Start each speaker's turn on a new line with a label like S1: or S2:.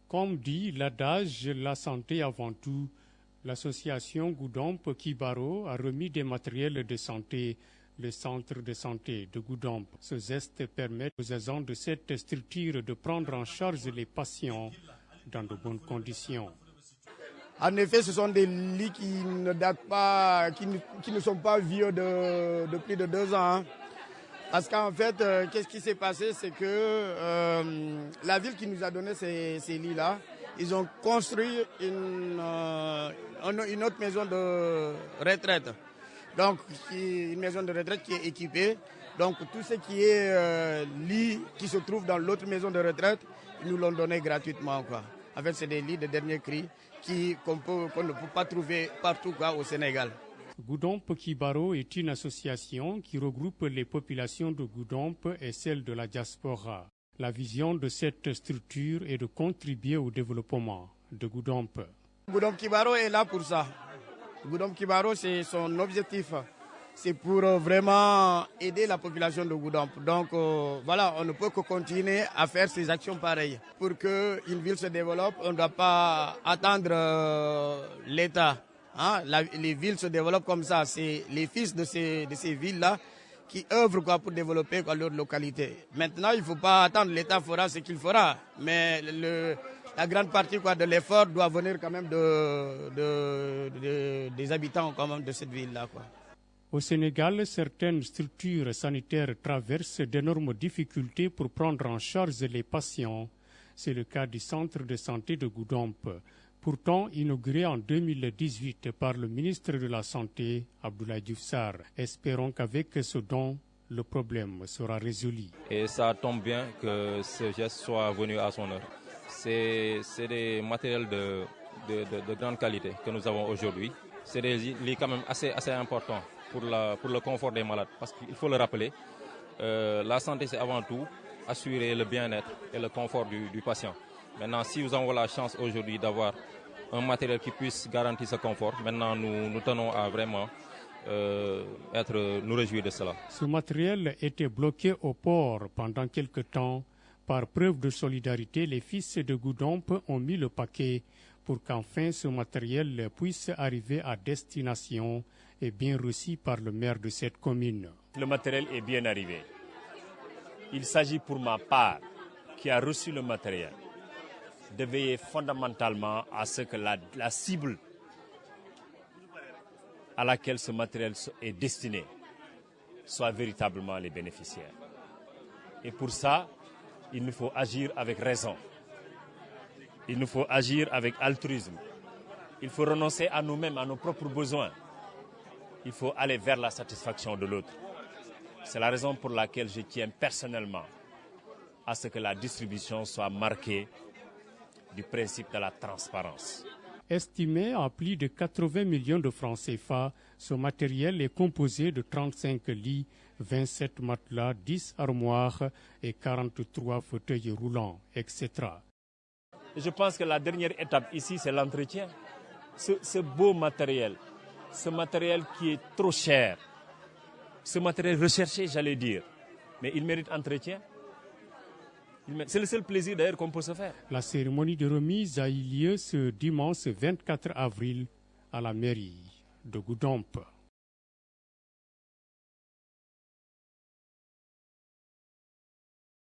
S1: Comme dit l'adage, la santé avant tout, l'association Goudomp Kibaro a remis des matériels de santé, le centre de santé de Goudomp. Ce geste permet aux agents de cette structure de prendre en charge les patients dans de bonnes conditions.
S2: En effet, ce sont des lits qui ne datent pas, qui ne sont pas vieux de plus de 2 ans. Parce qu'en fait, qu'est-ce qui s'est passé, c'est que la ville qui nous a donné ces lits-là, ils ont construit une autre maison de retraite. Donc, une maison de retraite qui est équipée. Donc, tout ce qui est lit qui se trouve dans l'autre maison de retraite, ils nous l'ont donné gratuitement, quoi. En fait, c'est des lits de dernier cri qu'on ne peut pas trouver partout, quoi, au Sénégal.
S1: Goudomp Kibaro est une association qui regroupe les populations de Goudomp et celles de la diaspora. La vision de cette structure est de contribuer au développement de Goudomp.
S2: Goudomp Kibaro est là pour ça. Goudomp Kibaro, c'est son objectif. C'est pour vraiment aider la population de Goudomp. Donc voilà, on ne peut que continuer à faire ces actions pareilles. Pour qu'une ville se développe, on ne doit pas attendre l'État. Hein? Les villes se développent comme ça. C'est les fils de ces villes-là qui œuvrent pour développer leur localité. Maintenant, il ne faut pas attendre, l'État fera ce qu'il fera. Mais la grande partie de l'effort doit venir quand même des habitants quand même de cette ville-là.
S1: Au Sénégal, certaines structures sanitaires traversent d'énormes difficultés pour prendre en charge les patients. C'est le cas du centre de santé de Goudomp. Pourtant inauguré en 2018 par le ministre de la Santé, Abdoulaye Diouf Sarr. Espérons qu'avec ce don, le problème sera résolu.
S3: Et ça tombe bien que ce geste soit venu à son heure. C'est des matériels de grande qualité que nous avons aujourd'hui. C'est des lits quand même assez importants pour le confort des malades. Parce qu'il faut le rappeler, la santé c'est avant tout assurer le bien-être et le confort du patient. Maintenant, si nous avons la chance aujourd'hui d'avoir un matériel qui puisse garantir ce confort, maintenant nous tenons à vraiment nous réjouir de cela.
S1: Ce matériel était bloqué au port pendant quelque temps. Par preuve de solidarité, les fils de Goudomp ont mis le paquet pour qu'enfin ce matériel puisse arriver à destination et bien reçu par le maire de cette commune.
S4: Le matériel est bien arrivé. Il s'agit pour ma part, qui a reçu le matériel, de veiller fondamentalement à ce que la cible à laquelle ce matériel est destiné soit véritablement les bénéficiaires. Et pour ça, il nous faut agir avec raison. Il nous faut agir avec altruisme. Il faut renoncer à nous-mêmes, à nos propres besoins. Il faut aller vers la satisfaction de l'autre. C'est la raison pour laquelle je tiens personnellement à ce que la distribution soit marquée du principe de la transparence.
S1: Estimé à plus de 80 millions de francs CFA, ce matériel est composé de 35 lits, 27 matelas, 10 armoires et 43 fauteuils roulants, etc.
S4: Je pense que la dernière étape ici, c'est l'entretien. Ce beau matériel, ce matériel qui est trop cher, ce matériel recherché, j'allais dire, mais il mérite entretien. C'est le seul plaisir d'ailleurs qu'on peut se faire.
S1: La cérémonie de remise a eu lieu ce dimanche 24 avril à la mairie de Goudomp.